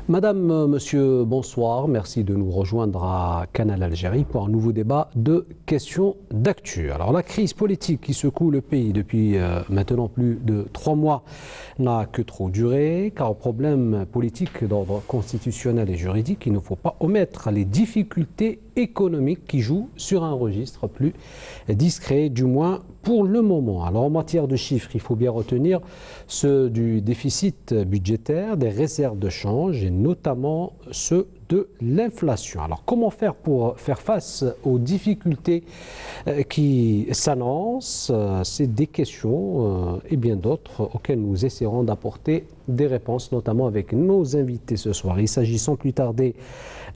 Monsieur, bonsoir. Merci de nous rejoindre à Canal Algérie pour un nouveau débat de questions d'actu. Alors, la crise politique qui secoue le pays depuis maintenant plus de 3 mois n'a que trop duré, car au problème politique d'ordre constitutionnel et juridique, il ne faut pas omettre les difficultés économiques qui jouent sur un registre plus discret, du moins pour le moment. Alors en matière de chiffres, il faut bien retenir ceux du déficit budgétaire, des réserves de change et notamment ceux de l'inflation. Alors comment faire pour faire face aux difficultés qui s'annoncent? C'est des questions et bien d'autres auxquelles nous essaierons d'apporter des réponses, notamment avec nos invités ce soir. Il s'agit sans plus tarder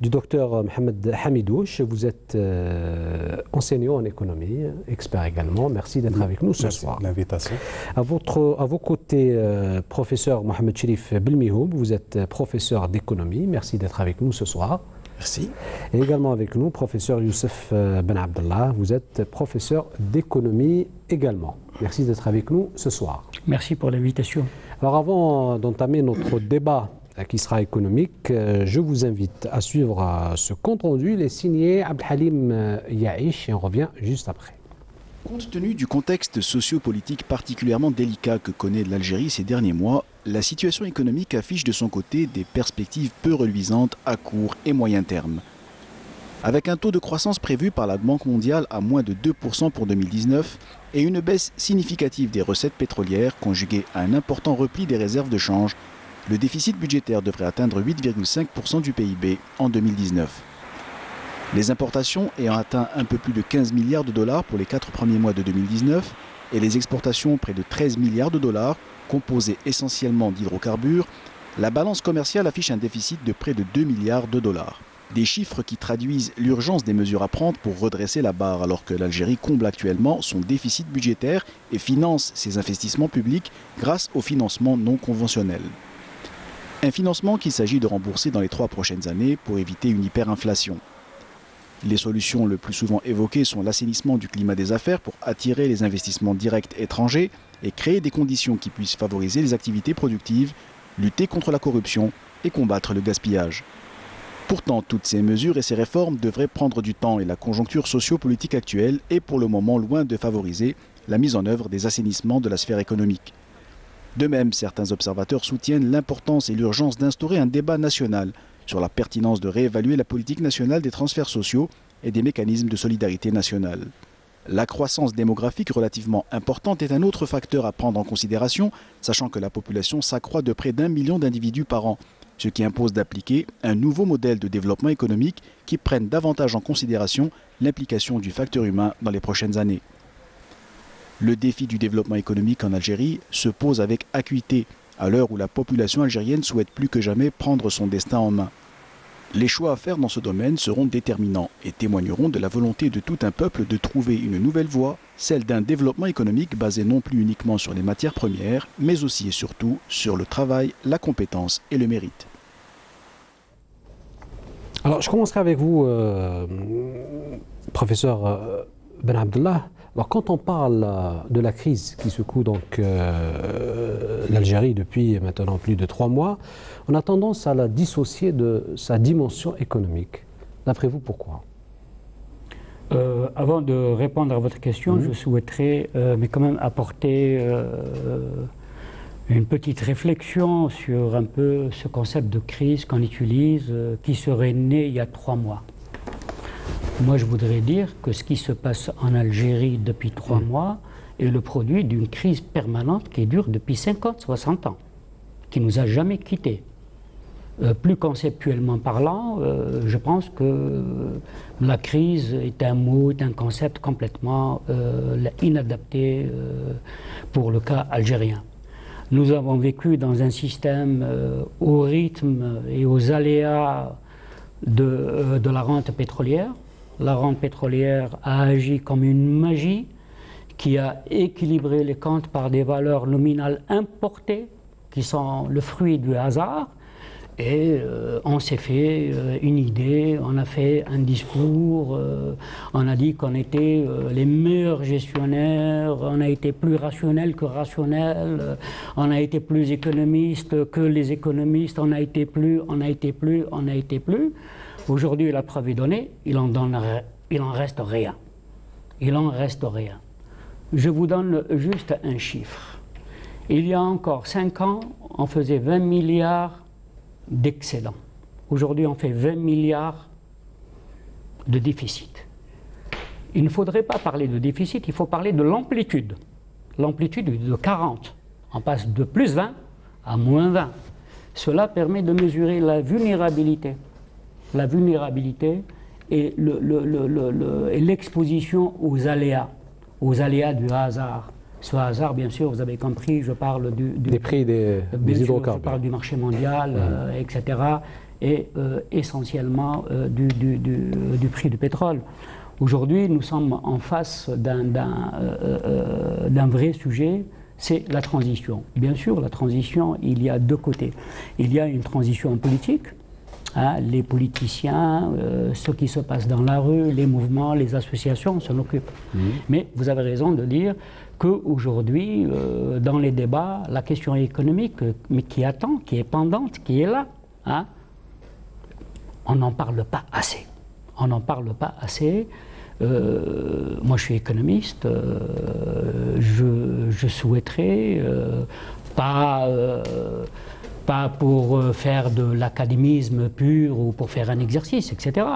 du docteur Mohamed Hamidouche. Vous êtes enseignant en économie, expert également. Merci d'être avec nous ce soir. Merci de l'invitation. À vos côtés, professeur Mohamed Cherif Belmihoub, vous êtes professeur d'économie. Merci d'être avec nous ce soir. Merci. Et également avec nous, professeur Youssef Ben Abdallah, vous êtes professeur d'économie également. Merci d'être avec nous ce soir. Merci pour l'invitation. Alors avant d'entamer notre débat qui sera économique, je vous invite à suivre ce compte-rendu. Il est signé Abdelhalim Yaïch et on revient juste après. Compte tenu du contexte socio-politique particulièrement délicat que connaît l'Algérie ces derniers mois, la situation économique affiche de son côté des perspectives peu reluisantes à court et moyen terme. Avec un taux de croissance prévu par la Banque mondiale à moins de 2% pour 2019 et une baisse significative des recettes pétrolières conjuguée à un important repli des réserves de change, le déficit budgétaire devrait atteindre 8,5% du PIB en 2019. Les importations ayant atteint un peu plus de 15 milliards de dollars pour les 4 premiers mois de 2019 et les exportations près de 13 milliards de dollars, composées essentiellement d'hydrocarbures, la balance commerciale affiche un déficit de près de 2 milliards de dollars. Des chiffres qui traduisent l'urgence des mesures à prendre pour redresser la barre alors que l'Algérie comble actuellement son déficit budgétaire et finance ses investissements publics grâce au financement non conventionnel. Un financement qu'il s'agit de rembourser dans les 3 prochaines années pour éviter une hyperinflation. Les solutions le plus souvent évoquées sont l'assainissement du climat des affaires pour attirer les investissements directs étrangers et créer des conditions qui puissent favoriser les activités productives, lutter contre la corruption et combattre le gaspillage. Pourtant, toutes ces mesures et ces réformes devraient prendre du temps et la conjoncture socio-politique actuelle est pour le moment loin de favoriser la mise en œuvre des assainissements de la sphère économique. De même, certains observateurs soutiennent l'importance et l'urgence d'instaurer un débat national sur la pertinence de réévaluer la politique nationale des transferts sociaux et des mécanismes de solidarité nationale. La croissance démographique relativement importante est un autre facteur à prendre en considération, sachant que la population s'accroît de près d'1 million d'individus par an, ce qui impose d'appliquer un nouveau modèle de développement économique qui prenne davantage en considération l'implication du facteur humain dans les prochaines années. Le défi du développement économique en Algérie se pose avec acuité, à l'heure où la population algérienne souhaite plus que jamais prendre son destin en main. Les choix à faire dans ce domaine seront déterminants et témoigneront de la volonté de tout un peuple de trouver une nouvelle voie, celle d'un développement économique basé non plus uniquement sur les matières premières, mais aussi et surtout sur le travail, la compétence et le mérite. Alors je commencerai avec vous, professeur Ben Abdallah. Alors quand on parle de la crise qui secoue donc l'Algérie depuis maintenant plus de 3 mois, on a tendance à la dissocier de sa dimension économique. D'après vous, pourquoi? Avant de répondre à votre question, je souhaiterais mais quand même apporter une petite réflexion sur un peu ce concept de crise qu'on utilise, qui serait né il y a 3 mois. Moi, je voudrais dire que ce qui se passe en Algérie depuis 3 mois est le produit d'une crise permanente qui dure depuis 50-60 ans, qui ne nous a jamais quittés. Plus conceptuellement parlant, je pense que la crise est un mot, est un concept complètement inadapté pour le cas algérien. Nous avons vécu dans un système au rythme et aux aléas de la rente pétrolière. La rente pétrolière a agi comme une magie qui a équilibré les comptes par des valeurs nominales importées qui sont le fruit du hasard Et on s'est fait une idée, on a fait un discours, on a dit qu'on était les meilleurs gestionnaires, on a été plus rationnel que rationnel, on a été plus économiste que les économistes, on a été plus. Aujourd'hui, la preuve est donnée, il en reste rien. Il en reste rien. Je vous donne juste un chiffre. Il y a encore 5 ans, on faisait 20 milliards d'excédent. Aujourd'hui, on fait 20 milliards de déficit. Il ne faudrait pas parler de déficit, il faut parler de l'amplitude. L'amplitude est de 40. On passe de plus 20 à moins 20. Cela permet de mesurer la vulnérabilité. La vulnérabilité et l'exposition aux aléas du hasard. Ce hasard, bien sûr, vous avez compris, je parle des prix des hydrocarbures. Je parle du marché mondial, etc. Et essentiellement du prix du pétrole. Aujourd'hui, nous sommes en face d'un vrai sujet, c'est la transition. Bien sûr, la transition, il y a deux côtés. Il y a une transition politique. Les politiciens, ce qui se passe dans la rue, les mouvements, les associations s'en occupent. Mais vous avez raison de dire qu'aujourd'hui, dans les débats, la question économique, mais qui attend, qui est pendante, qui est là, on n'en parle pas assez. On n'en parle pas assez. Moi, je suis économiste. Je souhaiterais pas pour faire de l'académisme pur ou pour faire un exercice, etc.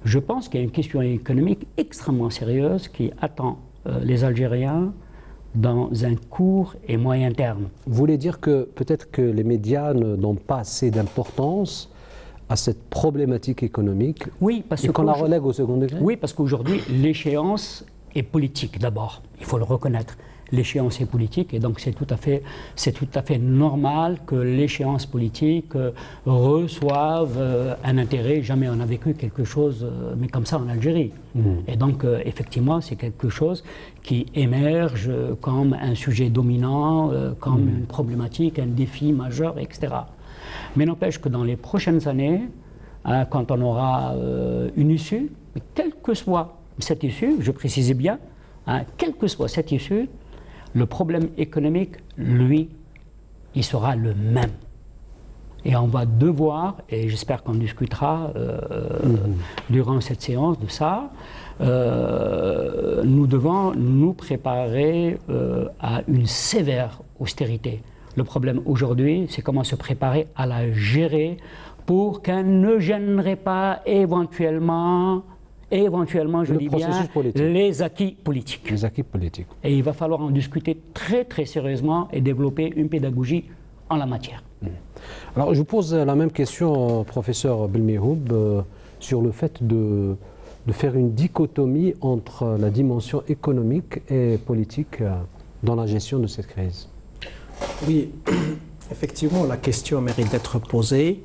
Je pense qu'il y a une question économique extrêmement sérieuse qui attend les Algériens dans un court et moyen terme. Vous voulez dire que peut-être que les médias ne donnent pas assez d'importance à cette problématique économique, oui, parce et qu'on la relègue au second degré? Oui, parce qu'aujourd'hui, l'échéance est politique d'abord, il faut le reconnaître. L'échéance est politique et donc c'est tout à fait normal que l'échéance politique reçoive un intérêt. Jamais on a vécu quelque chose mais comme ça en Algérie. Et donc effectivement c'est quelque chose qui émerge comme un sujet dominant, comme une problématique, un défi majeur, etc. Mais n'empêche que dans les prochaines années, quand on aura une issue, quelle que soit cette issue, je précisais bien, quelle que soit cette issue, le problème économique, lui, il sera le même. Et on va devoir, et j'espère qu'on discutera durant cette séance de ça, nous devons nous préparer à une sévère austérité. Le problème aujourd'hui, c'est comment se préparer à la gérer pour qu'elle ne gênerait pas éventuellement, je dis bien, les acquis politiques. Les acquis politiques. Et il va falloir en discuter très très sérieusement et développer une pédagogie en la matière. Alors je vous pose la même question, professeur Belmihoub, sur le fait de faire une dichotomie entre la dimension économique et politique dans la gestion de cette crise. Oui, effectivement, la question mérite d'être posée.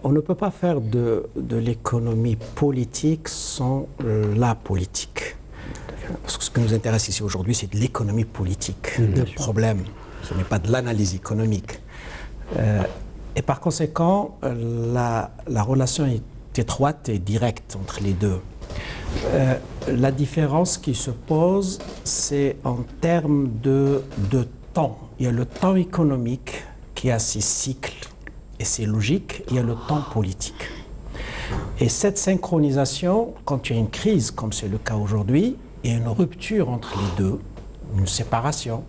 On ne peut pas faire de l'économie politique sans la politique. Parce que ce qui nous intéresse ici aujourd'hui, c'est de l'économie politique, le problème. Ce n'est pas de l'analyse économique. Et par conséquent, la relation est étroite et directe entre les deux. La différence qui se pose, c'est en termes de temps. Il y a le temps économique qui a ses cycles et c'est logique, il y a le temps politique. Et cette synchronisation, quand il y a une crise, comme c'est le cas aujourd'hui, il y a une rupture entre les deux, une séparation.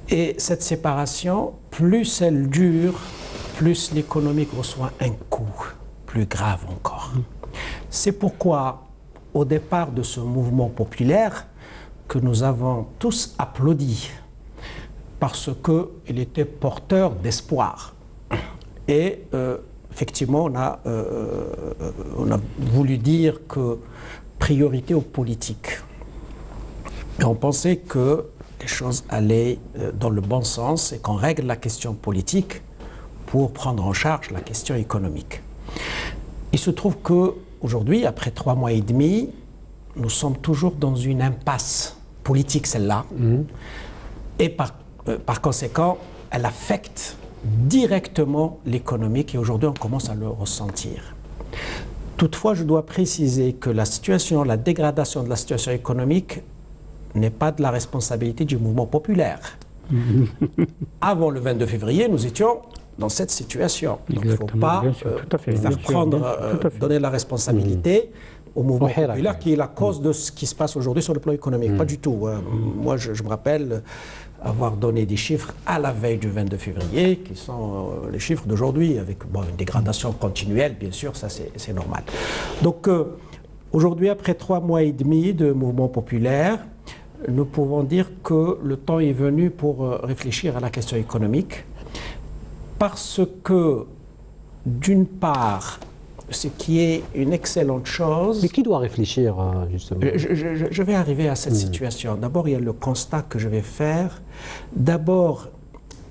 Et cette séparation, plus elle dure, plus l'économie reçoit un coup, plus grave encore. C'est pourquoi, au départ de ce mouvement populaire, que nous avons tous applaudi, parce qu'il était porteur d'espoir. Et effectivement, on a voulu dire que priorité aux politiques. Et on pensait que les choses allaient dans le bon sens et qu'on règle la question politique pour prendre en charge la question économique. Il se trouve qu'aujourd'hui, après 3 mois et demi, nous sommes toujours dans une impasse politique, celle-là. Et par conséquent, elle affecte directement l'économique et aujourd'hui on commence à le ressentir. Toutefois, je dois préciser que la dégradation de la situation économique n'est pas de la responsabilité du mouvement populaire. Avant le 22 février, nous étions dans cette situation. Donc, il ne faut pas donner la responsabilité au mouvement populaire qui est la cause de ce qui se passe aujourd'hui sur le plan économique. Pas du tout. Moi, je me rappelle avoir donné des chiffres à la veille du 22 février, qui sont les chiffres d'aujourd'hui, avec une dégradation continuelle, bien sûr, ça c'est normal. Donc, aujourd'hui, après 3 mois et demi de mouvement populaire, nous pouvons dire que le temps est venu pour réfléchir à la question économique, parce que, d'une part, ce qui est une excellente chose... Mais qui doit réfléchir, justement? Je vais arriver à cette situation. D'abord, il y a le constat que je vais faire. D'abord,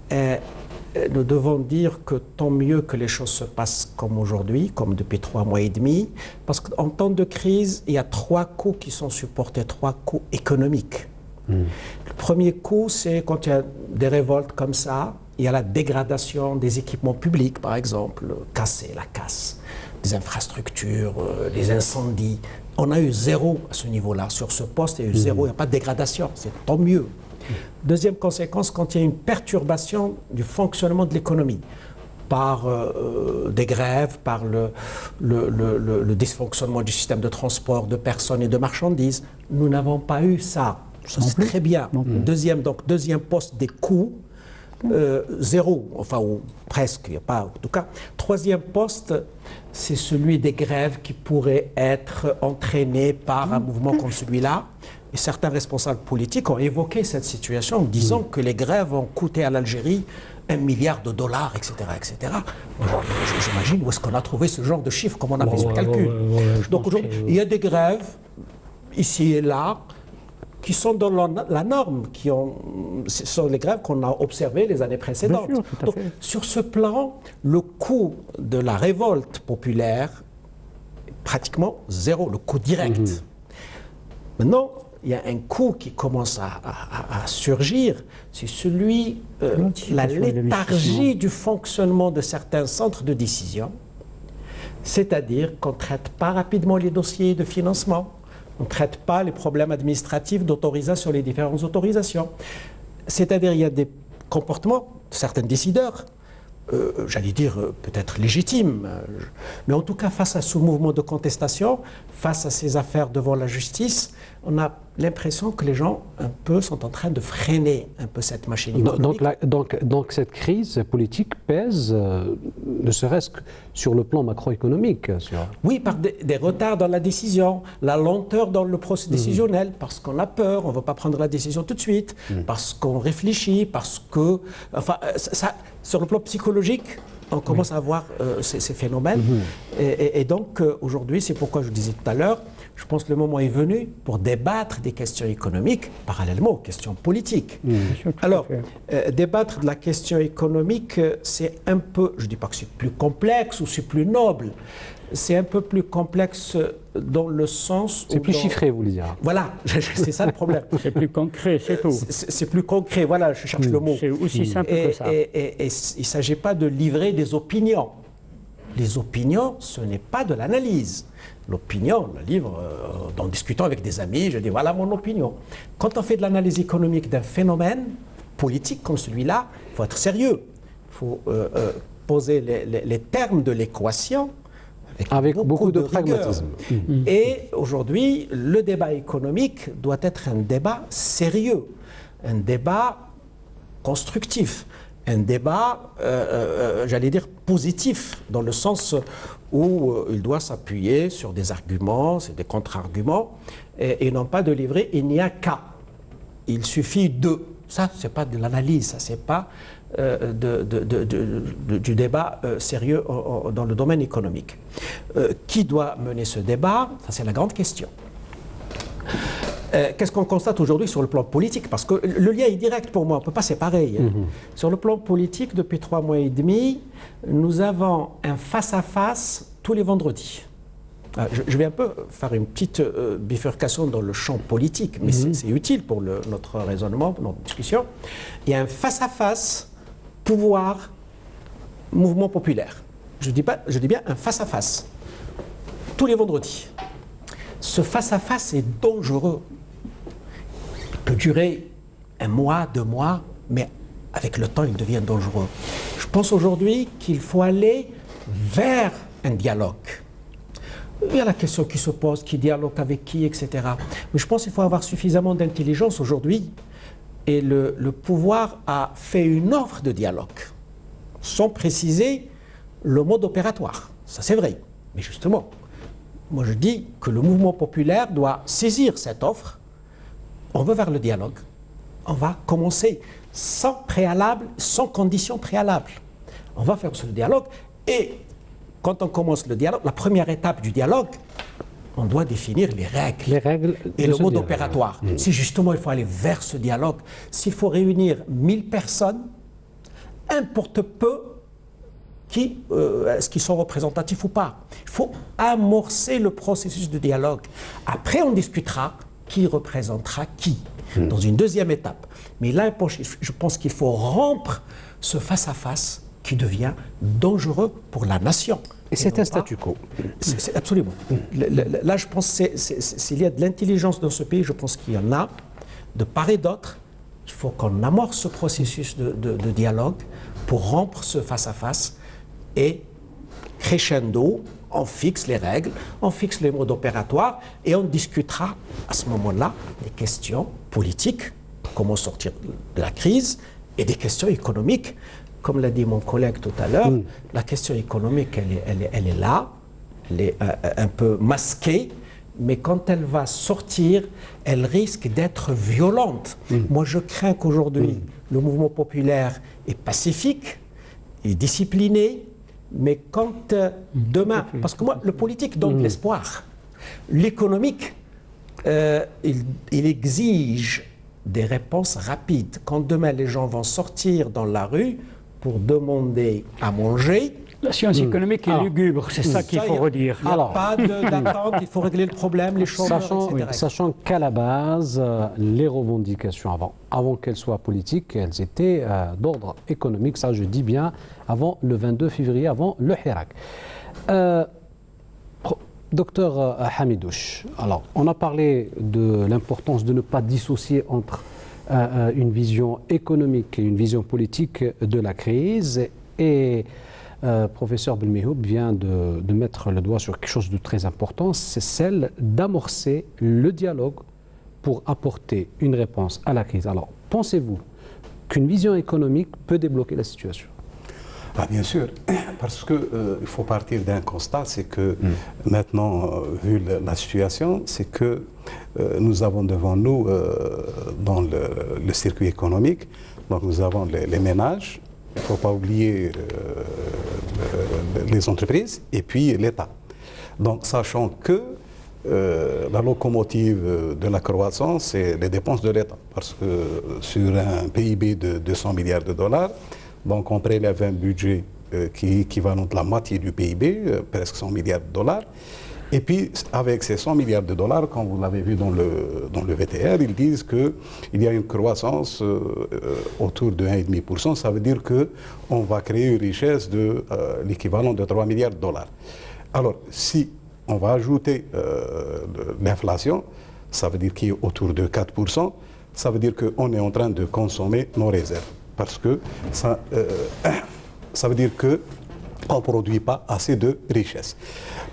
nous devons dire que tant mieux que les choses se passent comme aujourd'hui, comme depuis 3 mois et demi, parce qu'en temps de crise, il y a 3 coûts qui sont supportés, 3 coûts économiques. Le premier coût, c'est quand il y a des révoltes comme ça, il y a la dégradation des équipements publics, par exemple, la casse, des infrastructures, les incendies. On a eu 0 à ce niveau-là. Sur ce poste, il y a eu 0, il n'y a pas de dégradation, c'est tant mieux. Deuxième conséquence, quand il y a une perturbation du fonctionnement de l'économie, par des grèves, par le dysfonctionnement du système de transport de personnes et de marchandises, nous n'avons pas eu ça. Ça, c'est très bien. Deuxième poste des coûts, 0, enfin, ou presque, il n'y a pas, en tout cas. Troisième poste, c'est celui des grèves qui pourraient être entraînées par un mouvement comme celui-là. Et certains responsables politiques ont évoqué cette situation en disant que les grèves ont coûté à l'Algérie $1 milliard, etc., etc. J'imagine où est-ce qu'on a trouvé ce genre de chiffres, comment on a fait ce calcul. Donc aujourd'hui, il y a des grèves, ici et là, qui sont dans la norme, ce sont les grèves qu'on a observées les années précédentes. Bien sûr, donc, sur ce plan, le coût de la révolte populaire est pratiquement 0, le coût direct. Maintenant, il y a un coût qui commence à surgir, c'est celui la léthargie du fonctionnement de certains centres de décision, c'est-à-dire qu'on ne traite pas rapidement les dossiers de financement, on ne traite pas les problèmes administratifs d'autorisation, les différentes autorisations. C'est-à-dire qu'il y a des comportements de certains décideurs, j'allais dire peut-être légitimes, mais en tout cas face à ce mouvement de contestation, face à ces affaires devant la justice, on a l'impression que les gens un peu sont en train de freiner un peu cette machine économique. Donc cette crise politique pèse, ne serait-ce que sur le plan macroéconomique. Oui, par des retards dans la décision, la lenteur dans le processus décisionnel, parce qu'on a peur, on ne veut pas prendre la décision tout de suite, parce qu'on réfléchit, parce que... Enfin, sur le plan psychologique, on commence à voir ces phénomènes. Et donc, aujourd'hui, c'est pourquoi je disais tout à l'heure, je pense que le moment est venu pour débattre des questions économiques parallèlement aux questions politiques. Alors, débattre de la question économique, c'est un peu, je ne dis pas que c'est plus complexe ou c'est plus noble, c'est un peu plus complexe dans le sens... C'est plus chiffré, vous voulez dire. Voilà, c'est ça le problème. C'est plus concret, c'est tout. C'est plus concret, voilà, je cherche le mot. C'est aussi simple que ça. Et il ne s'agit pas de livrer des opinions. Les opinions, ce n'est pas de l'analyse. L'opinion, on la livre en discutant avec des amis, je dis voilà mon opinion. Quand on fait de l'analyse économique d'un phénomène politique comme celui-là, il faut être sérieux. Il faut poser les termes de l'équation avec beaucoup de pragmatisme. Et aujourd'hui, le débat économique doit être un débat sérieux, un débat constructif, un débat, j'allais dire, positif, dans le sens où il doit s'appuyer sur des arguments, c'est des contre-arguments, et non pas de livrer, il n'y a qu'à. Il suffit de. Ça, ce n'est pas de l'analyse, ça, ce n'est pas du débat sérieux dans le domaine économique. Qui doit mener ce débat? Ça, c'est la grande question. Qu'est-ce qu'on constate aujourd'hui sur le plan politique? Parce que le lien est direct pour moi, on ne peut pas séparer. Sur le plan politique, depuis 3 mois et demi, nous avons un face-à-face tous les vendredis. Je vais un peu faire une petite bifurcation dans le champ politique, mais c'est utile pour notre raisonnement, pour notre discussion. Il y a un face-à-face pouvoir mouvement populaire. Je dis bien un face-à-face, tous les vendredis. Ce face-à-face est dangereux. Il peut durer 1 mois, 2 mois, mais avec le temps, il devient dangereux. Je pense aujourd'hui qu'il faut aller vers un dialogue. Il y a la question qui se pose, qui dialogue avec qui, etc. Mais je pense qu'il faut avoir suffisamment d'intelligence aujourd'hui. Et le pouvoir a fait une offre de dialogue, sans préciser le mode opératoire. Ça, c'est vrai. Mais justement, moi je dis que le mouvement populaire doit saisir cette offre. On veut vers le dialogue. On va commencer sans préalable, sans condition préalable. On va faire ce dialogue. Et quand on commence le dialogue, la première étape du dialogue, on doit définir les règles et le mode opératoire. Si justement il faut aller vers ce dialogue, s'il faut réunir 1000 personnes, importe peu est-ce qu'ils sont représentatifs ou pas. Il faut amorcer le processus de dialogue. Après, on discutera qui représentera qui, dans une deuxième étape. Mais là, je pense qu'il faut rompre ce face-à-face qui devient dangereux pour la nation. Et c'est un statu quo. C'est absolument. Là, je pense s'il y a de l'intelligence dans ce pays, je pense qu'il y en a, de part et d'autre. Il faut qu'on amorce ce processus de dialogue pour rompre ce face-à-face et crescendo, on fixe les règles, on fixe les modes opératoires et on discutera à ce moment-là des questions politiques, comment sortir de la crise, et des questions économiques. Comme l'a dit mon collègue tout à l'heure, la question économique, elle est là, elle est un peu masquée, mais quand elle va sortir, elle risque d'être violente. Moi, je crains qu'aujourd'hui, le mouvement populaire est pacifique, est discipliné, mais quand demain, parce que moi, le politique donne de l'espoir. L'économique, il exige des réponses rapides. Quand demain, les gens vont sortir dans la rue pour demander à manger, la science économique est lugubre, c'est ça qu'il faut redire. Il n'y a pas d'attente, il faut régler le problème, les chômeurs, etc. Sachant qu'à la base, les revendications avant qu'elles soient politiques, elles étaient d'ordre économique, ça je dis bien, avant le 22 février, avant le Hirak. Docteur Hamidouche, alors on a parlé de l'importance de ne pas dissocier entre une vision économique et une vision politique de la crise, et professeur Belmehoub vient de mettre le doigt sur quelque chose de très important, c'est celle d'amorcer le dialogue pour apporter une réponse à la crise. Alors, pensez-vous qu'une vision économique peut débloquer la situation? Bien sûr, parce qu'il faut partir d'un constat, c'est que maintenant, vu la situation, c'est que nous avons devant nous, dans le circuit économique, donc nous avons les ménages, il ne faut pas oublier les entreprises et puis l'État. Donc, sachant que la locomotive de la croissance, c'est les dépenses de l'État. Parce que sur un PIB de 200 milliards de dollars, donc on prélève un budget qui est équivalent de la moitié du PIB, presque 100 milliards de dollars. Et puis, avec ces 100 milliards de dollars, comme vous l'avez vu dans le VTR, ils disent qu'il y a une croissance autour de 1,5%. Ça veut dire qu'on va créer une richesse de l'équivalent de 3 milliards de dollars. Alors, si on va ajouter l'inflation, ça veut dire qu'il est autour de 4%, ça veut dire qu'on est en train de consommer nos réserves. Parce que ça veut dire qu'on ne produit pas assez de richesse.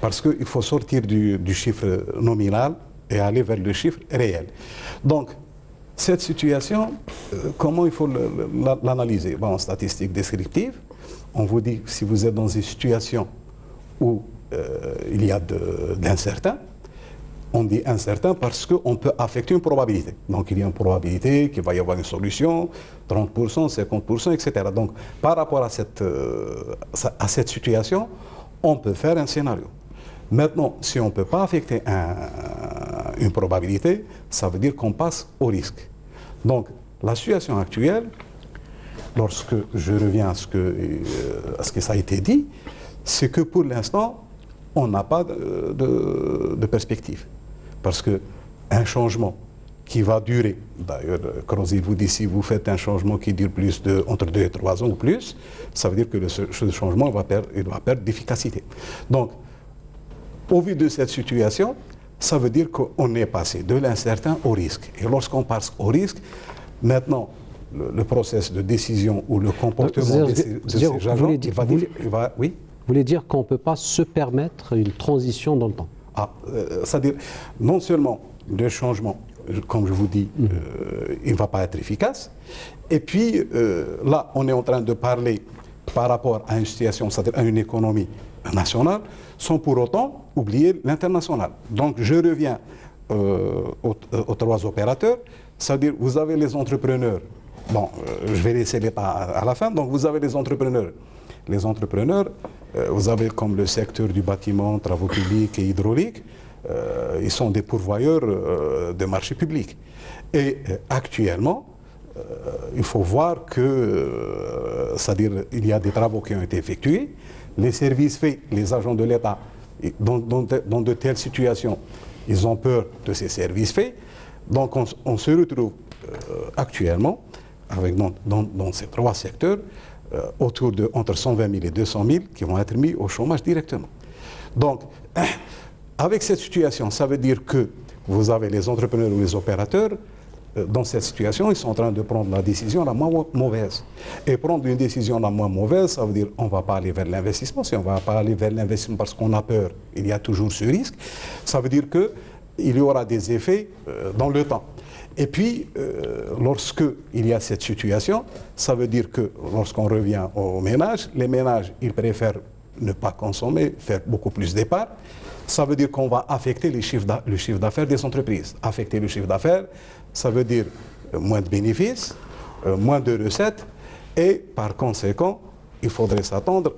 Parce qu'il faut sortir du chiffre nominal et aller vers le chiffre réel. Donc, cette situation, comment il faut l'analyser? En statistique descriptive, on vous dit si vous êtes dans une situation où il y a de l'incertain, on dit incertain parce qu'on peut affecter une probabilité. Donc il y a une probabilité qu'il va y avoir une solution, 30%, 50%, etc. Donc par rapport à cette situation, on peut faire un scénario. Maintenant, si on ne peut pas affecter une probabilité, ça veut dire qu'on passe au risque. Donc la situation actuelle, lorsque je reviens à ce que ça a été dit, c'est que pour l'instant, on n'a pas de perspective. Parce qu'un changement qui va durer. D'ailleurs, Crozy vous dit, si vous faites un changement qui dure entre 2 et 3 ans ou plus, ça veut dire que ce changement va perdre d'efficacité. Donc, au vu de cette situation, ça veut dire qu'on est passé de l'incertain au risque. Et lorsqu'on passe au risque, maintenant, le processus de décision ou le comportement de ces agents, oui. Vous voulez dire qu'on ne peut pas se permettre une transition dans le temps? C'est-à-dire, non seulement le changement, comme je vous dis, il ne va pas être efficace, et puis là, on est en train de parler par rapport à une situation, c'est-à-dire à une économie nationale, sans pour autant oublier l'international. Donc, je reviens aux 3 opérateurs, c'est-à-dire, vous avez les entrepreneurs. Bon, je vais laisser l'État à la fin. Donc, vous avez les entrepreneurs. Les entrepreneurs, vous avez comme le secteur du bâtiment, travaux publics et hydraulique, ils sont des pourvoyeurs de marchés publics. Et actuellement, il faut voir que, c'est-à-dire, il y a des travaux qui ont été effectués, les services faits, les agents de l'État, dans de telles situations, ils ont peur de ces services faits. Donc, on se retrouve actuellement avec dans ces 3 secteurs, autour de entre 120 000 et 200 000 qui vont être mis au chômage directement. Donc, avec cette situation, ça veut dire que vous avez les entrepreneurs ou les opérateurs, dans cette situation, ils sont en train de prendre la décision la moins mauvaise. Et prendre une décision la moins mauvaise, ça veut dire qu'on ne va pas aller vers l'investissement. Si on ne va pas aller vers l'investissement parce qu'on a peur, il y a toujours ce risque, ça veut dire qu'il y aura des effets dans le temps. Et puis, lorsqu'il y a cette situation, ça veut dire que lorsqu'on revient aux ménages, les ménages, ils préfèrent ne pas consommer, faire beaucoup plus d'épargne. Ça veut dire qu'on va affecter le chiffre d'affaires des entreprises. Affecter le chiffre d'affaires, ça veut dire moins de bénéfices, moins de recettes, et par conséquent, il faudrait s'attendre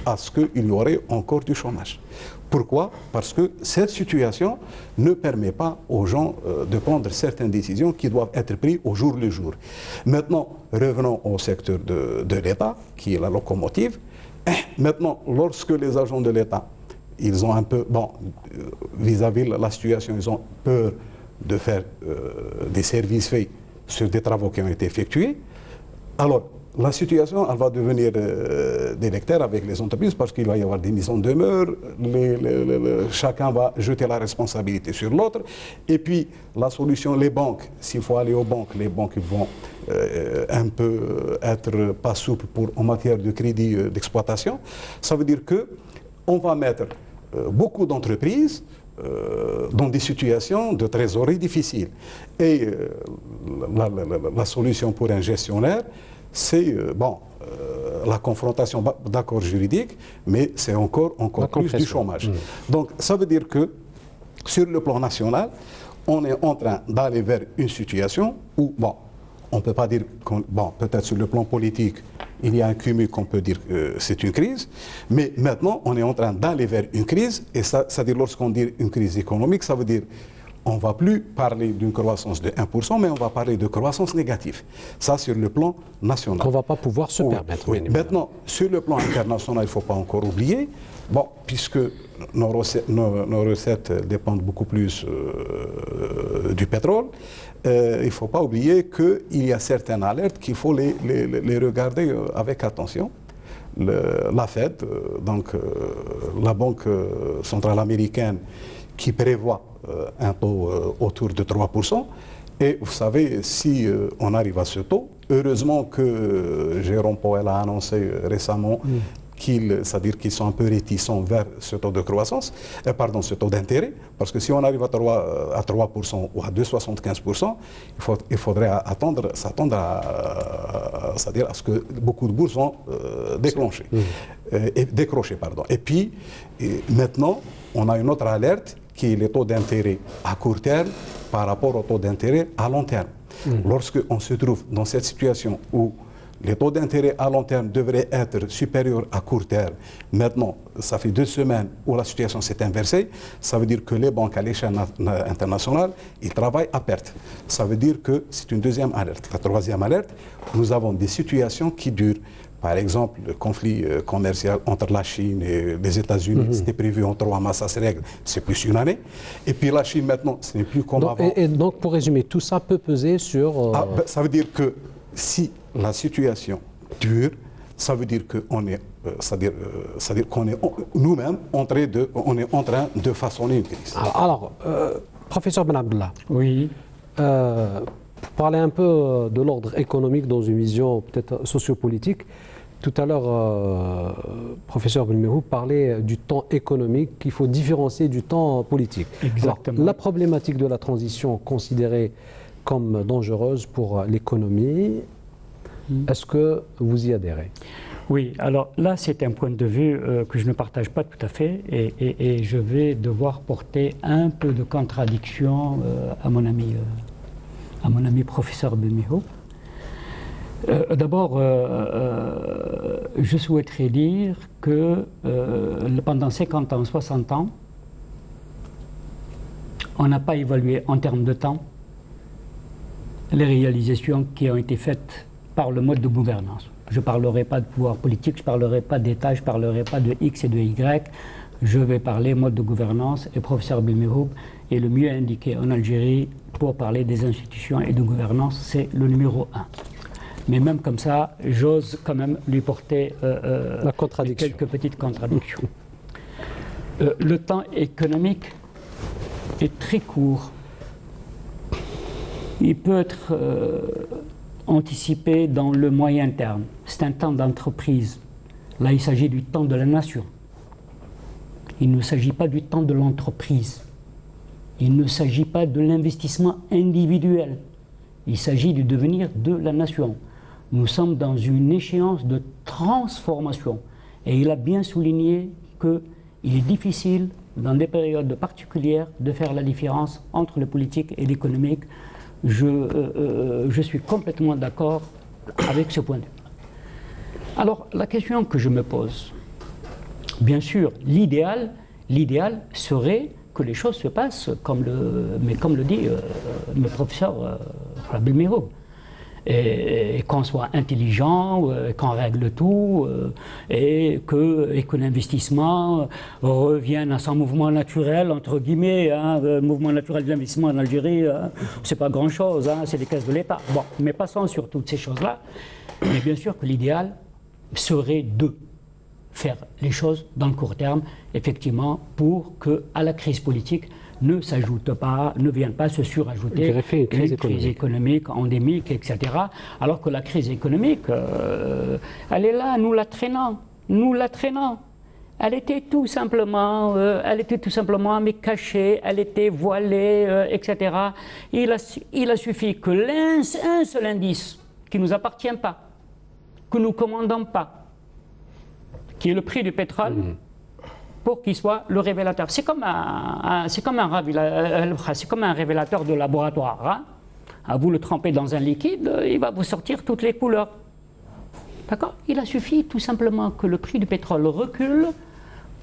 à ce qu'il y aurait encore du chômage. Pourquoi? Parce que cette situation ne permet pas aux gens de prendre certaines décisions qui doivent être prises au jour le jour. Maintenant, revenons au secteur de l'État, qui est la locomotive. Maintenant, lorsque les agents de l'État, ils ont un peu, vis-à-vis la situation, ils ont peur de faire des services faits sur des travaux qui ont été effectués, alors, la situation, elle va devenir délectaire avec les entreprises parce qu'il va y avoir des mises en demeure, chacun va jeter la responsabilité sur l'autre. Et puis, la solution, les banques, s'il faut aller aux banques, les banques vont un peu être pas souples en matière de crédit d'exploitation. Ça veut dire qu'on va mettre beaucoup d'entreprises dans des situations de trésorerie difficiles. Et la solution pour un gestionnaire, c'est la confrontation d'accords juridiques, mais c'est encore plus du chômage. Donc, ça veut dire que, sur le plan national, on est en train d'aller vers une situation où, on ne peut pas dire, peut-être sur le plan politique, il y a un cumul qu'on peut dire que c'est une crise, mais maintenant, on est en train d'aller vers une crise, et ça veut dire, lorsqu'on dit une crise économique, ça veut dire on ne va plus parler d'une croissance de 1%, mais on va parler de croissance négative. Ça, sur le plan national. On ne va pas pouvoir se permettre. Oui. Maintenant, sur le plan international, il ne faut pas encore oublier, puisque nos recettes dépendent beaucoup plus du pétrole, il ne faut pas oublier qu'il y a certaines alertes qu'il faut les regarder avec attention. La Fed, la Banque centrale américaine, qui prévoit un taux autour de 3%. Et vous savez, si on arrive à ce taux, heureusement que Jérôme Powell a annoncé récemment c'est-à-dire qu'ils sont un peu réticents vers ce taux de croissance, ce taux d'intérêt, parce que si on arrive à 3% ou à 2,75%, il faudrait s'attendre à ce que beaucoup de bourses vont décrocher. Et puis, maintenant, on a une autre alerte qui est le taux d'intérêt à court terme par rapport au taux d'intérêt à long terme. Lorsqu'on se trouve dans cette situation où les taux d'intérêt à long terme devraient être supérieurs à court terme. Maintenant, ça fait 2 semaines où la situation s'est inversée. Ça veut dire que les banques à l'échelle internationale, ils travaillent à perte. Ça veut dire que c'est une deuxième alerte. La troisième alerte, nous avons des situations qui durent. Par exemple, le conflit commercial entre la Chine et les États-Unis, c'était prévu en 3 mois, ça se règle, c'est plus une année. Et puis la Chine maintenant, ce n'est plus comme avant. Et donc, pour résumer, tout ça peut peser sur... ça veut dire que si la situation dure, ça veut dire qu'on est, c'est-à-dire qu'on est nous-mêmes en train de façonner une crise. Alors, professeur Ben Abdallah. Oui. Pour parler un peu de l'ordre économique dans une vision peut-être sociopolitique, tout à l'heure, professeur Belmehou parlait du temps économique qu'il faut différencier du temps politique. Exactement. Alors, la problématique de la transition considérée comme dangereuse pour l'économie, est-ce que vous y adhérez? Oui, alors là c'est un point de vue que je ne partage pas tout à fait et je vais devoir porter un peu de contradiction à mon ami professeur Belmehou. D'abord, je souhaiterais dire que pendant 50 ans, 60 ans, on n'a pas évalué en termes de temps les réalisations qui ont été faites par le mode de gouvernance. Je ne parlerai pas de pouvoir politique, je ne parlerai pas d'État, je ne parlerai pas de X et de Y. Je vais parler mode de gouvernance et professeur Belmehou est le mieux indiqué en Algérie pour parler des institutions et de gouvernance, c'est le numéro 1. Mais même comme ça, j'ose quand même lui porter la contradiction. Quelques petites contradictions. Le temps économique est très court. Il peut être anticipé dans le moyen terme. C'est un temps d'entreprise. Là, il s'agit du temps de la nation. Il ne s'agit pas du temps de l'entreprise. Il ne s'agit pas de l'investissement individuel. Il s'agit du devenir de la nation. Nous sommes dans une échéance de transformation. Et il a bien souligné qu'il est difficile, dans des périodes particulières, de faire la différence entre le politique et l'économique. Je suis complètement d'accord avec ce point de vue. Alors, la question que je me pose, bien sûr, l'idéal serait que les choses se passent comme le dit le professeur Belmehou. Et qu'on soit intelligent, qu'on règle tout, et que l'investissement revienne à son mouvement naturel, entre guillemets. Le mouvement naturel de l'investissement en Algérie, c'est pas grand-chose, c'est les caisses de l'État. Bon, mais passons sur toutes ces choses-là. Mais bien sûr que l'idéal serait de faire les choses dans le court terme, effectivement, pour qu'à la crise politique ne vienne pas se surajouter une crise économique endémique, etc. Alors que la crise économique, elle est là, nous la traînons. Elle était tout simplement mais cachée, elle était voilée, etc. Il a suffi que un seul indice qui ne nous appartient pas, que nous ne commandons pas, qui est le prix du pétrole, pour qu'il soit le révélateur. C'est comme un révélateur de laboratoire. Vous le trempez dans un liquide, il va vous sortir toutes les couleurs. D'accord? Il a suffi tout simplement que le prix du pétrole recule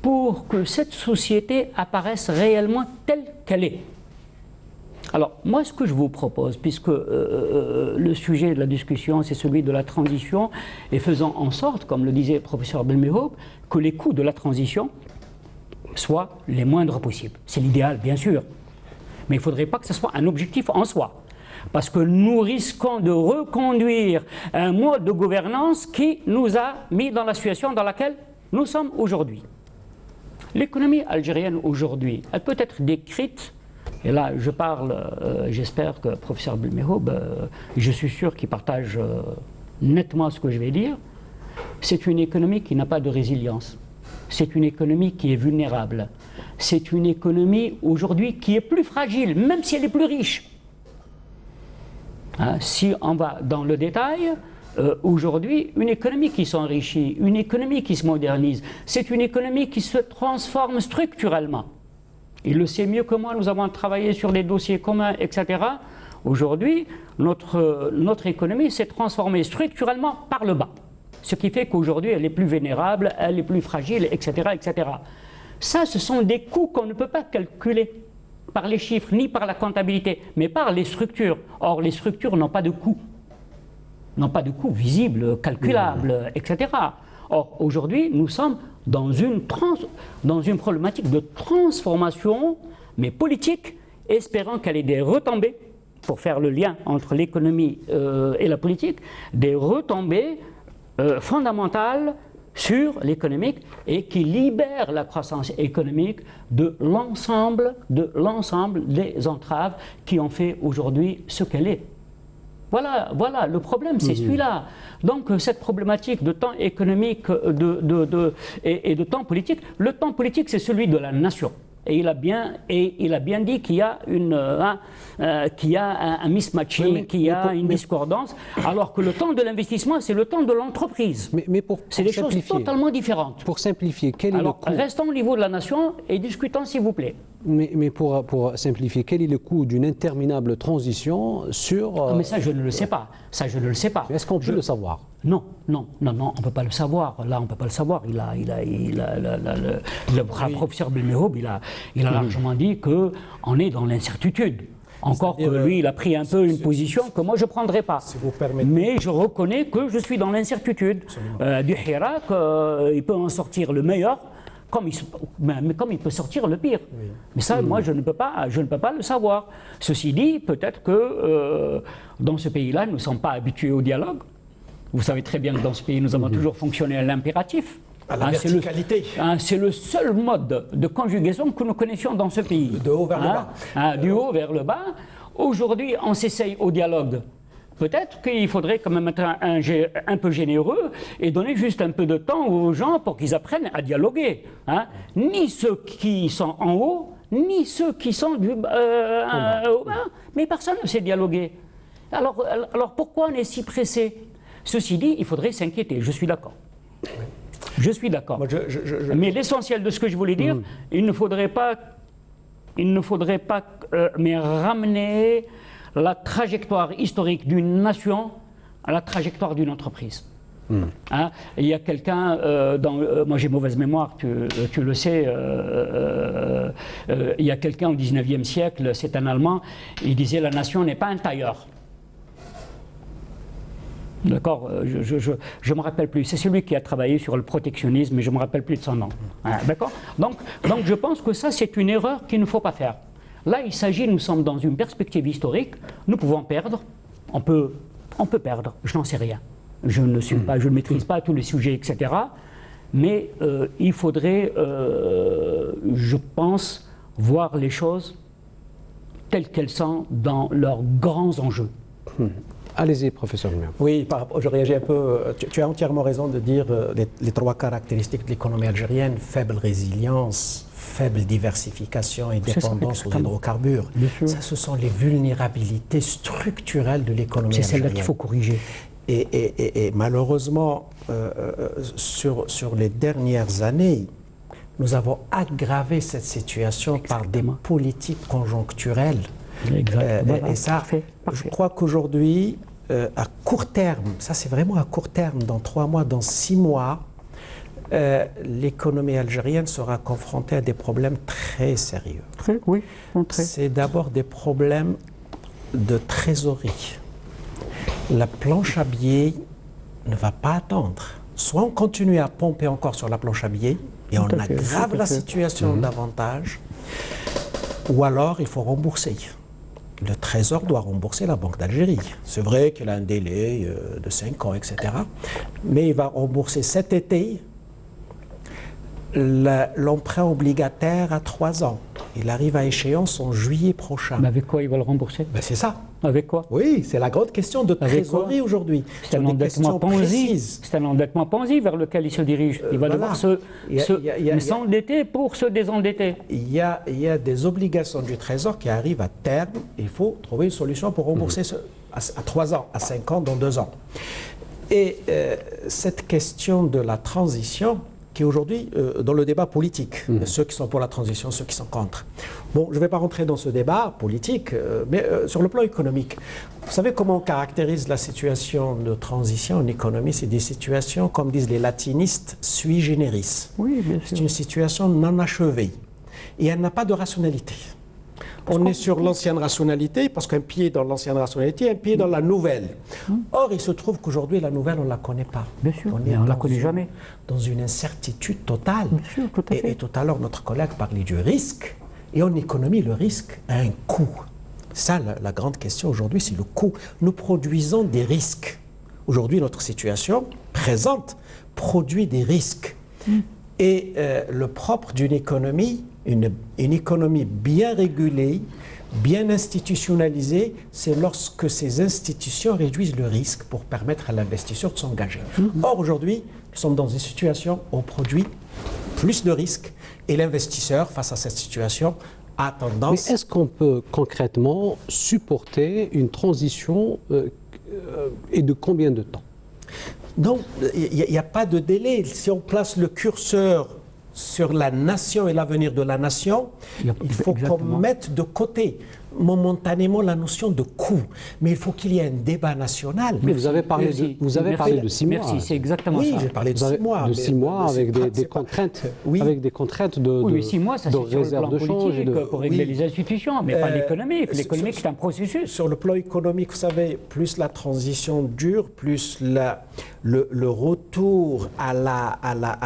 pour que cette société apparaisse réellement telle qu'elle est. Alors, moi, ce que je vous propose, puisque le sujet de la discussion, c'est celui de la transition, et faisant en sorte, comme le disait le professeur Belmehou, que les coûts de la transition soient les moindres possibles. C'est l'idéal, bien sûr. Mais il ne faudrait pas que ce soit un objectif en soi. Parce que nous risquons de reconduire un mode de gouvernance qui nous a mis dans la situation dans laquelle nous sommes aujourd'hui. L'économie algérienne aujourd'hui, elle peut être décrite, et là je parle, j'espère que le professeur Belmehou, je suis sûr qu'il partage nettement ce que je vais dire, c'est une économie qui n'a pas de résilience. C'est une économie qui est vulnérable. C'est une économie aujourd'hui qui est plus fragile, même si elle est plus riche. Si on va dans le détail, aujourd'hui, une économie qui s'enrichit, une économie qui se modernise, c'est une économie qui se transforme structurellement. Il le sait mieux que moi, nous avons travaillé sur des dossiers communs, etc. Aujourd'hui, notre économie s'est transformée structurellement par le bas. Ce qui fait qu'aujourd'hui, elle est plus vénérable, elle est plus fragile, etc., etc. Ça, ce sont des coûts qu'on ne peut pas calculer par les chiffres, ni par la comptabilité, mais par les structures. Or, les structures n'ont pas de coûts. N'ont pas de coûts visibles, calculables, etc. Or, aujourd'hui, nous sommes dans une problématique de transformation, mais politique, espérant qu'elle ait des retombées, pour faire le lien entre l'économie et la politique, des retombées fondamentales sur l'économique et qui libère la croissance économique de l'ensemble des entraves qui ont fait aujourd'hui ce qu'elle est. Voilà, le problème, c'est celui-là. Donc, cette problématique de temps économique et de temps politique, le temps politique, c'est celui de la nation. Et il a bien dit qu'il y a un mismatching, qu'il y a une discordance, alors que le temps de l'investissement, c'est le temps de l'entreprise. C'est des choses totalement différentes. Pour simplifier, quel est le coût? Restons au niveau de la nation et discutons, s'il vous plaît. Mais pour simplifier, quel est le coût d'une interminable transition sur... Mais ça, je ne le sais pas. Est-ce qu'on peut le savoir? Non, on ne peut pas le savoir. Là, on ne peut pas le savoir. Le professeur Belmehoub, il a largement dit qu'on est dans l'incertitude. Encore que lui, il a pris un peu une position que moi, je ne prendrai pas. Si vous permettez. Mais je reconnais que je suis dans l'incertitude. Du Hirak, il peut en sortir le meilleur, comme il peut sortir le pire. Oui. Mais ça, moi, je ne peux pas le savoir. Ceci dit, peut-être que dans ce pays-là, nous ne sommes pas habitués au dialogue. Vous savez très bien que dans ce pays, nous avons toujours fonctionné à l'impératif. À la verticalité. C'est le seul mode de conjugaison que nous connaissions dans ce pays. De haut vers le bas. Du haut vers le bas. Aujourd'hui, on s'essaye au dialogue. Peut-être qu'il faudrait quand même être un peu généreux et donner juste un peu de temps aux gens pour qu'ils apprennent à dialoguer. Ni ceux qui sont en haut, ni ceux qui sont au bas. Mais personne ne sait dialoguer. Alors pourquoi on est si pressé? Ceci dit, il faudrait s'inquiéter, je suis d'accord. Oui. Je suis d'accord. Mais l'essentiel de ce que je voulais dire, il ne faudrait pas mais ramener la trajectoire historique d'une nation à la trajectoire d'une entreprise. Il y a quelqu'un, moi j'ai mauvaise mémoire, tu le sais, il y a quelqu'un au 19e siècle, c'est un Allemand, il disait la nation n'est pas un tailleur. D'accord, je ne me rappelle plus. C'est celui qui a travaillé sur le protectionnisme, mais je ne me rappelle plus de son nom. D'accord, donc je pense que ça, c'est une erreur qu'il ne faut pas faire. Là, il s'agit, nous sommes dans une perspective historique, nous pouvons perdre, on peut perdre, je n'en sais rien. Je ne maîtrise pas tous les sujets, etc. Mais il faudrait, je pense, voir les choses telles qu'elles sont dans leurs grands enjeux. Allez-y, professeur Belmehoub. Oui, je réagis un peu. Tu as entièrement raison de dire les trois caractéristiques de l'économie algérienne: faible résilience, faible diversification et dépendance aux hydrocarbures. Ça, ce sont les vulnérabilités structurelles de l'économie algérienne. C'est celle-là qu'il faut corriger. Et malheureusement, sur les dernières années, nous avons aggravé cette situation par des politiques conjoncturelles. Et ça, parfait. Je crois qu'aujourd'hui, à court terme, ça c'est vraiment à court terme, dans 3 mois, dans 6 mois, l'économie algérienne sera confrontée à des problèmes très sérieux. Oui, c'est d'abord des problèmes de trésorerie. La planche à billets ne va pas attendre. Soit on continue à pomper encore sur la planche à billets et on aggrave la situation davantage, ou alors il faut rembourser. Le Trésor doit rembourser la Banque d'Algérie. C'est vrai qu'il a un délai de 5 ans, etc. Mais il va rembourser cet été l'emprunt obligataire à 3 ans. Il arrive à échéance en juillet prochain. Mais avec quoi il va le rembourser? C'est ça. Avec quoi? Oui, c'est la grande question de trésorerie aujourd'hui. C'est un endettement Ponzi. C'est un endettement Ponzi vers lequel il se dirige. Il va devoir s'endetter pour se désendetter. Il y a des obligations du Trésor qui arrivent à terme. Il faut trouver une solution pour rembourser à 3 ans, à 5 ans, dans 2 ans. Et cette question de la transition, qui est aujourd'hui dans le débat politique. Ceux qui sont pour la transition, ceux qui sont contre. Bon, je ne vais pas rentrer dans ce débat politique, mais sur le plan économique, vous savez comment on caractérise la situation de transition en économie? C'est des situations, comme disent les latinistes, sui generis. Oui, bien sûr. C'est une situation non achevée. Et elle n'a pas de rationalité. On est sur l'ancienne rationalité, parce qu'un pied dans l'ancienne rationalité, un pied dans la nouvelle. Or, il se trouve qu'aujourd'hui, la nouvelle, on ne la connaît pas. Bien sûr, on ne la connaît jamais. Dans une incertitude totale. Bien sûr, tout à fait. Et tout à l'heure, notre collègue parlait du risque. Et en économie, le risque a un coût. Ça, la grande question aujourd'hui, c'est le coût. Nous produisons des risques. Aujourd'hui, notre situation présente produit des risques. Et le propre d'une économie, une économie bien régulée, bien institutionnalisée, c'est lorsque ces institutions réduisent le risque pour permettre à l'investisseur de s'engager. Or, aujourd'hui, nous sommes dans une situation où on produit plus de risques et l'investisseur, face à cette situation, a tendance... Mais est-ce qu'on peut concrètement supporter une transition et de combien de temps? Non, il n'y a pas de délai. Si on place le curseur sur la nation et l'avenir de la nation, il faut qu'on mette de côté momentanément la notion de coût. Mais il faut qu'il y ait un débat national. Mais vous avez parlé de 6 mois. Merci, c'est exactement oui, ça. Oui, j'ai parlé de 6 mois. De 6 mois avec des contraintes, avec des contraintes de, oui, mais 6 mois, ça c'est sur le plan politique pour régler les institutions, mais pas l'économique. L'économique, c'est un processus. Sur le plan économique, vous savez, plus la transition dure, plus le retour à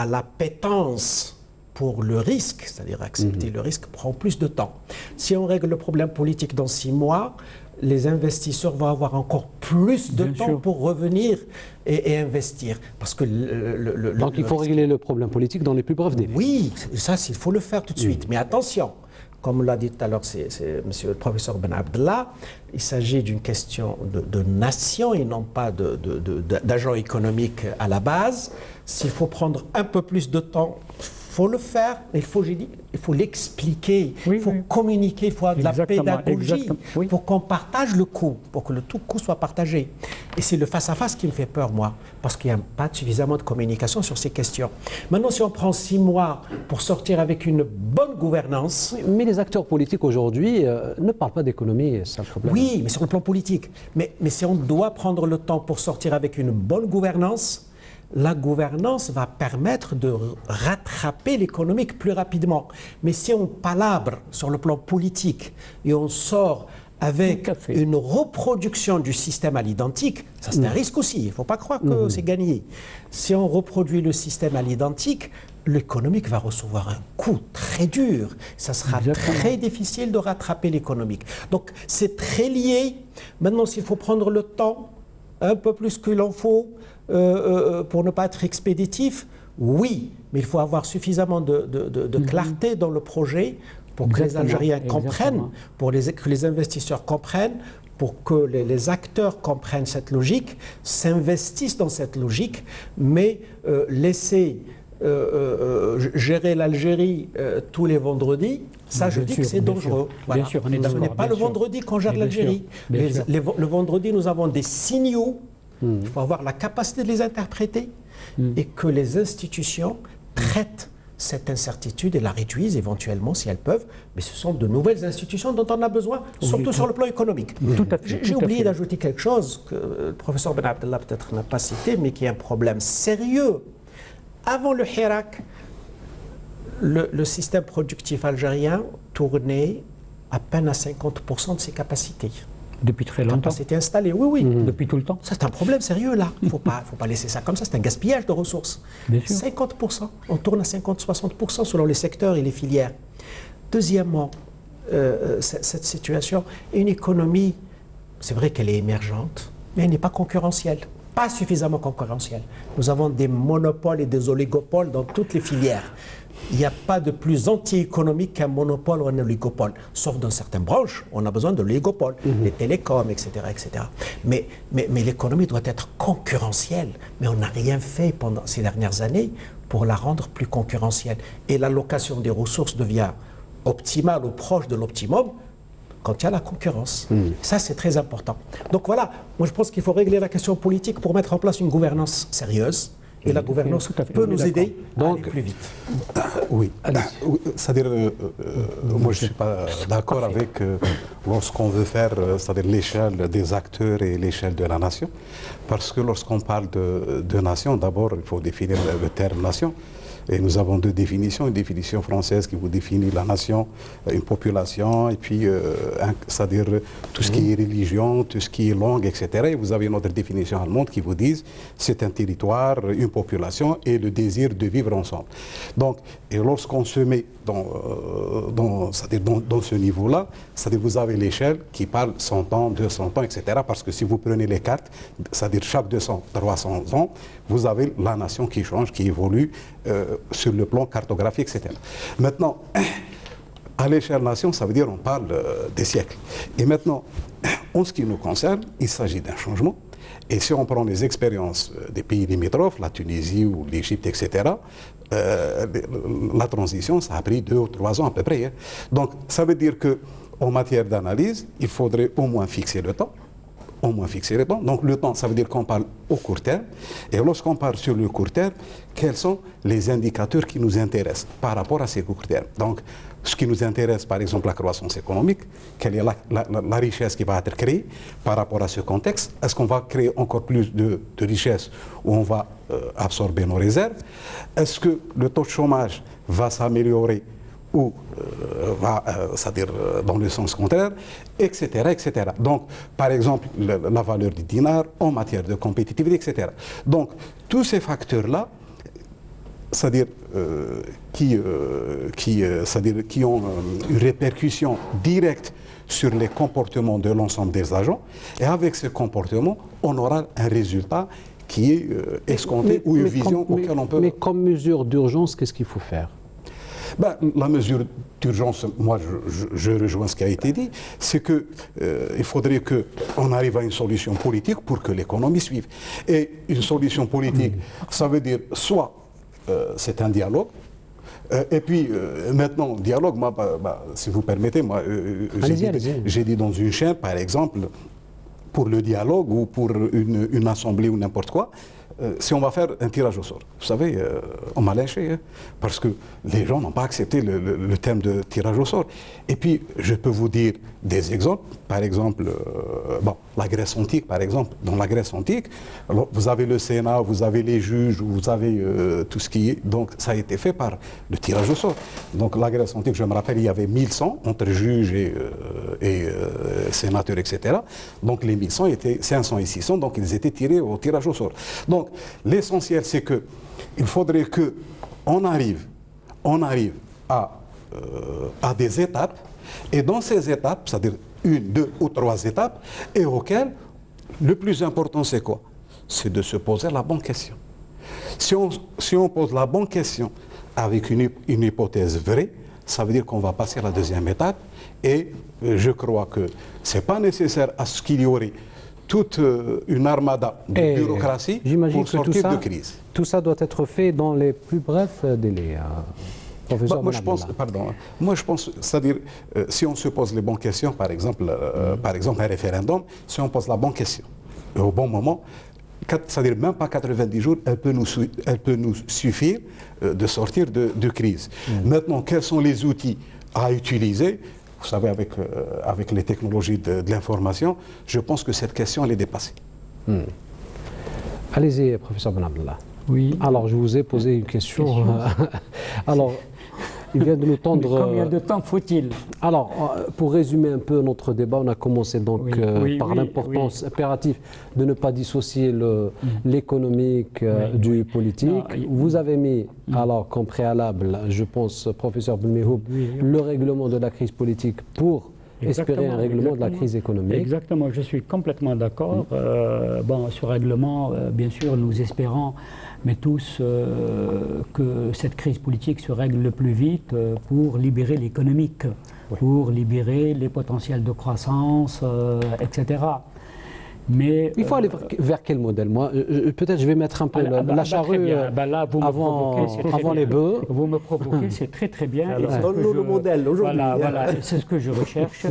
l'appétence pour le risque, c'est-à-dire accepter le risque, prend plus de temps. Si on règle le problème politique dans 6 mois, les investisseurs vont avoir encore plus de temps pour revenir et investir. Parce que donc il faut régler le problème politique dans les plus brefs délais. Oui, ça, il faut le faire tout de suite. Mais attention, comme l'a dit tout à l'heure monsieur le professeur Ben Abdallah, il s'agit d'une question de nation et non pas d'agent économique à la base. S'il faut prendre un peu plus de temps, il faut le faire, mais il faut l'expliquer, il faut communiquer, il faut avoir de la pédagogie pour qu'on partage le coût, pour que le tout coût soit partagé. Et c'est le face-à-face qui me fait peur, moi, parce qu'il n'y a pas suffisamment de communication sur ces questions. Maintenant, si on prend 6 mois pour sortir avec une bonne gouvernance... Mais les acteurs politiques aujourd'hui ne parlent pas d'économie, c'est un problème. Oui, mais sur le plan politique. Mais si on doit prendre le temps pour sortir avec une bonne gouvernance, la gouvernance va permettre de rattraper l'économique plus rapidement. Mais si on palabre sur le plan politique et on sort avec une reproduction du système à l'identique, ça c'est un risque aussi, il ne faut pas croire que c'est gagné. Si on reproduit le système à l'identique, l'économique va recevoir un coup très dur. Ça sera très difficile de rattraper l'économique. Donc c'est très lié. Maintenant, s'il faut prendre le temps, un peu plus qu'il en faut, pour ne pas être expéditif, oui, mais il faut avoir suffisamment de clarté dans le projet pour que les Algériens comprennent, pour que les investisseurs comprennent, pour que les acteurs comprennent cette logique, s'investissent dans cette logique, mais laisser gérer l'Algérie tous les vendredis, ça je dis que c'est dangereux. Bien sûr, on est d'accord. Ce n'est pas le vendredi qu'on gère l'Algérie. Le vendredi, nous avons des signaux. Il faut avoir la capacité de les interpréter et que les institutions traitent cette incertitude et la réduisent éventuellement si elles peuvent. Mais ce sont de nouvelles institutions dont on a besoin, surtout sur le plan économique. J'ai oublié d'ajouter quelque chose que le professeur Ben Abdallah peut-être n'a pas cité, mais qui est un problème sérieux. Avant le Hirak, le système productif algérien tournait à peine à 50% de ses capacités. Depuis très longtemps. C'était installé, oui. Depuis tout le temps. Ça, c'est un problème sérieux, là. Il ne faut pas laisser ça comme ça. C'est un gaspillage de ressources. Bien sûr. 50%. On tourne à 50-60% selon les secteurs et les filières. Deuxièmement, cette situation, une économie, c'est vrai qu'elle est émergente, mais elle n'est pas concurrentielle. Pas suffisamment concurrentielle. Nous avons des monopoles et des oligopoles dans toutes les filières. Il n'y a pas de plus anti-économique qu'un monopole ou un oligopole. Sauf dans certaines branches, on a besoin de l'oligopole, les télécoms, etc. etc. Mais l'économie doit être concurrentielle. Mais on n'a rien fait pendant ces dernières années pour la rendre plus concurrentielle. Et l'allocation des ressources devient optimale ou proche de l'optimum quand il y a la concurrence. Ça, c'est très important. Donc voilà, moi je pense qu'il faut régler la question politique pour mettre en place une gouvernance sérieuse Et la gouvernance peut nous aider à aller plus vite. Oui, c'est-à-dire, moi je ne suis pas d'accord avec lorsqu'on veut faire, c'est-à-dire l'échelle des acteurs et l'échelle de la nation, parce que lorsqu'on parle de nation, d'abord il faut définir le terme nation. Et nous avons deux définitions, une définition française qui vous définit la nation, une population, et puis c'est-à-dire tout ce qui est religion, tout ce qui est langue, etc. Et vous avez une autre définition allemande qui vous dit c'est un territoire, une population et le désir de vivre ensemble. Donc, et lorsqu'on se met dans ce niveau-là, c'est-à-dire vous avez l'échelle qui parle 100 ans, 200 ans, etc. Parce que si vous prenez les cartes, c'est-à-dire chaque 200, 300 ans, vous avez la nation qui change, qui évolue sur le plan cartographique, etc. Maintenant, à l'échelle nation, ça veut dire on parle des siècles. Et maintenant, en ce qui nous concerne, il s'agit d'un changement. Et si on prend les expériences des pays limitrophes, la Tunisie ou l'Égypte, etc., la transition, ça a pris 2 ou 3 ans à peu près. Hein. Donc, ça veut dire qu'en matière d'analyse, il faudrait au moins fixer le temps. Au moins fixer le temps. Donc, le temps, ça veut dire qu'on parle au court terme. Et lorsqu'on parle sur le court terme, quels sont les indicateurs qui nous intéressent par rapport à ces courts termes? Donc, ce qui nous intéresse, par exemple, la croissance économique, quelle est la richesse qui va être créée par rapport à ce contexte? Est-ce qu'on va créer encore plus de richesse ou on va absorber nos réserves? Est-ce que le taux de chômage va s'améliorer ou c'est-à-dire dans le sens contraire, etc., etc. Donc, par exemple, la valeur du dinar en matière de compétitivité, etc. Donc, tous ces facteurs-là, c'est-à-dire qui ont une répercussion directe sur les comportements de l'ensemble des agents, et avec ce comportement, on aura un résultat qui est escompté ou une vision auquel on peut... Mais comme mesure d'urgence, qu'est-ce qu'il faut faire? Ben, la mesure d'urgence, moi je rejoins ce qui a été dit, c'est qu'il faudrait qu'on arrive à une solution politique pour que l'économie suive. Et une solution politique, ça veut dire soit c'est un dialogue, et puis maintenant, dialogue, moi, si vous permettez, moi j'ai dit dans une chaîne, par exemple, pour le dialogue ou pour une assemblée ou n'importe quoi, si on va faire un tirage au sort, vous savez, on m'a lynché, hein, parce que les gens n'ont pas accepté le thème de tirage au sort. Et puis, je peux vous dire des exemples. Par exemple, la Grèce antique, par exemple. Dans la Grèce antique, alors, vous avez le Sénat, vous avez les juges, vous avez tout ce qui est... Donc, ça a été fait par le tirage au sort. Donc, la Grèce antique, je me rappelle, il y avait 1100 entre juges et sénateurs, etc. Donc, les 1100 étaient 500 et 600, donc ils étaient tirés au tirage au sort. Donc, l'essentiel, c'est qu'il faudrait qu'on arrive à des étapes, et dans ces étapes, c'est-à-dire 1, 2 ou 3 étapes, et auxquelles le plus important, c'est quoi? C'est de se poser la bonne question. Si on pose la bonne question avec une hypothèse vraie, ça veut dire qu'on va passer à la deuxième étape, et je crois que ce n'est pas nécessaire à ce qu'il y aurait toute une armada de bureaucratie pour sortir de crise. Tout ça doit être fait dans les plus brefs délais. Moi, je pense, c'est-à-dire, si on se pose les bonnes questions, par exemple un référendum, si on pose la bonne question au bon moment, c'est-à-dire même pas 90 jours, elle peut nous suffire de sortir de crise. Maintenant, quels sont les outils à utiliser? Vous savez, avec les technologies de l'information, je pense que cette question, elle est dépassée. Allez-y, professeur Ben Abdallah. Oui. Alors, je vous ai posé une question. Alors, il vient de nous tendre... Combien de temps faut-il? Alors, pour résumer un peu notre débat, on a commencé donc par l'importance impérative de ne pas dissocier l'économique du politique. Non, vous avez mis, alors, comme préalable, je pense, professeur Belmehoub, le règlement de la crise politique pour espérer un règlement de la crise économique. Exactement, je suis complètement d'accord. Ce règlement, bien sûr, nous espérons, mais tous, que cette crise politique se règle le plus vite pour libérer l'économique, pour libérer les potentiels de croissance, etc. Mais, il faut aller vers quel modèle? Moi, peut-être je vais mettre un peu la charrue avant les bœufs. Vous me provoquez, c'est très très bien. Donne-nous le modèle aujourd'hui. Voilà, c'est ce que je recherche.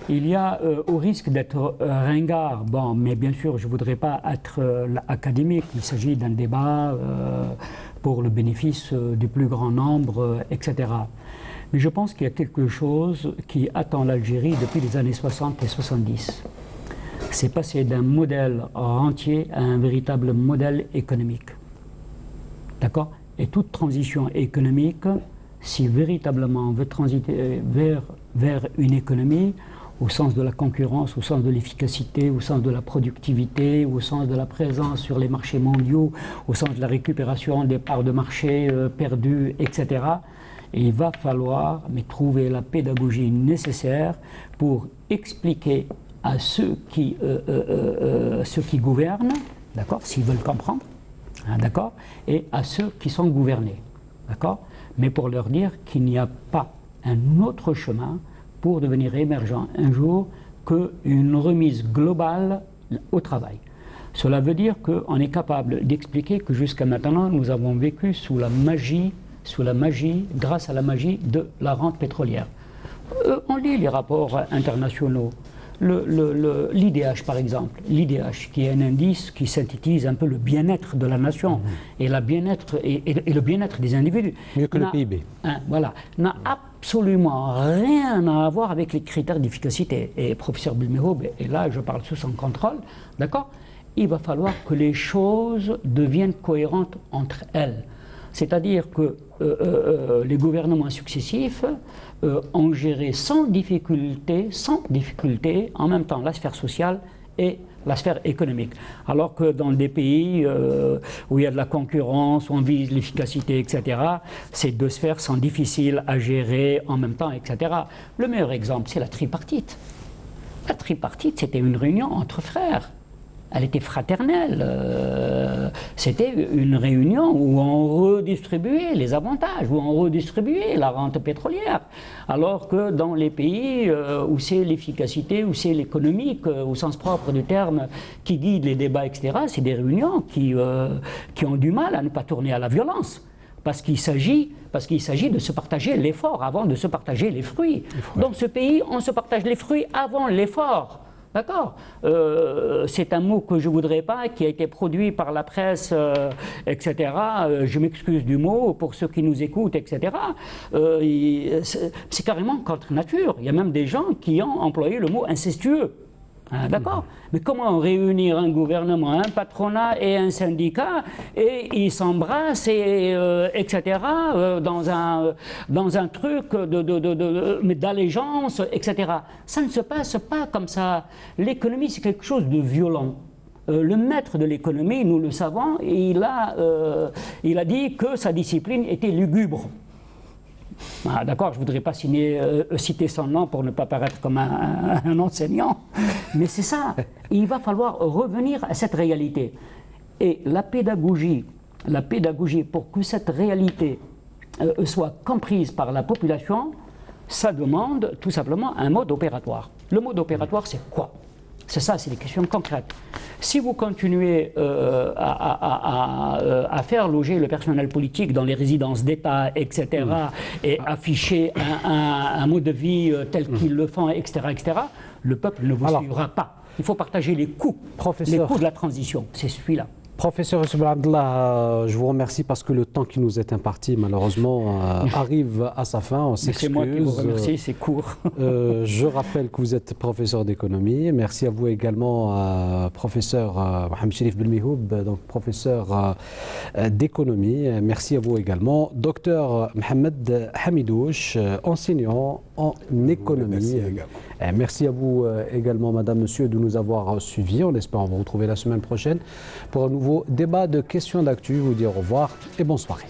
Il y a, au risque d'être ringard, bon, mais bien sûr, je ne voudrais pas être académique, il s'agit d'un débat pour le bénéfice du plus grand nombre, etc. Mais je pense qu'il y a quelque chose qui attend l'Algérie depuis les années 60 et 70. C'est passer d'un modèle rentier à un véritable modèle économique. D'accord? Et toute transition économique, si véritablement on veut transiter vers une économie, au sens de la concurrence, au sens de l'efficacité, au sens de la productivité, au sens de la présence sur les marchés mondiaux, au sens de la récupération des parts de marché perdues, etc., et il va falloir trouver la pédagogie nécessaire pour expliquer à ceux qui gouvernent, d'accord, s'ils veulent comprendre, hein, d'accord, et à ceux qui sont gouvernés, d'accord, mais pour leur dire qu'il n'y a pas un autre chemin pour devenir émergent un jour qu'une remise globale au travail. Cela veut dire qu'on est capable d'expliquer que jusqu'à maintenant, nous avons vécu sous la magie, grâce à la magie de la rente pétrolière. On lit les rapports internationaux. L'IDH, par exemple, l'IDH, qui est un indice qui synthétise un peu le bien-être de la nation et le bien-être des individus. Mieux que le PIB. Voilà, n'a absolument rien à avoir avec les critères d'efficacité. Et professeur Belmehoub, et là je parle sous son contrôle, d'accord, il va falloir que les choses deviennent cohérentes entre elles. C'est-à-dire que les gouvernements successifs ont géré sans difficulté, en même temps la sphère sociale et la sphère économique. Alors que dans des pays où il y a de la concurrence, où on vise l'efficacité, etc., ces deux sphères sont difficiles à gérer en même temps, etc. Le meilleur exemple, c'est la tripartite. La tripartite, c'était une réunion entre frères. Elle était fraternelle. C'était une réunion où on redistribuait les avantages, où on redistribuait la rente pétrolière. Alors que dans les pays où c'est l'efficacité, où c'est l'économique, au sens propre du terme, qui guide les débats, etc., c'est des réunions qui ont du mal à ne pas tourner à la violence. Parce qu'il s'agit de se partager l'effort avant de se partager les fruits. Dans ce pays, on se partage les fruits avant l'effort. D'accord, c'est un mot que je ne voudrais pas, qui a été produit par la presse, etc. Je m'excuse du mot pour ceux qui nous écoutent, etc. C'est carrément contre nature. Il y a même des gens qui ont employé le mot incestueux. Ah, d'accord, mais comment réunir un gouvernement, un patronat et un syndicat et ils s'embrassent etc. Dans un truc d'allégeance, etc. Ça ne se passe pas comme ça. L'économie, c'est quelque chose de violent. Le maître de l'économie, nous le savons, il a dit que sa discipline était lugubre. Ah, d'accord, je ne voudrais pas citer son nom pour ne pas paraître comme un enseignant, mais c'est ça. Il va falloir revenir à cette réalité. Et la pédagogie pour que cette réalité soit comprise par la population, ça demande tout simplement un mode opératoire. Le mode opératoire, c'est quoi? C'est ça, c'est des questions concrètes. Si vous continuez à faire loger le personnel politique dans les résidences d'État, etc., et afficher un mode de vie tel qu'ils le font, etc., le peuple ne vous suivra pas. Il faut partager les coûts de la transition. C'est celui-là. Professeur Youssef Abdellah, je vous remercie parce que le temps qui nous est imparti, malheureusement, arrive à sa fin. On s'excuse. C'est moi qui vous remercie, c'est court. Je rappelle que vous êtes professeur d'économie. Merci à vous également, professeur Mohamed Cherif Belmehoub, donc professeur d'économie. Merci à vous également, docteur Mohamed Hamidouche, enseignant en économie. Merci à vous également, madame, monsieur, de nous avoir suivis. On espère vous retrouver la semaine prochaine pour un nouveau débat de questions d'actu. Je vous dis au revoir et bonne soirée.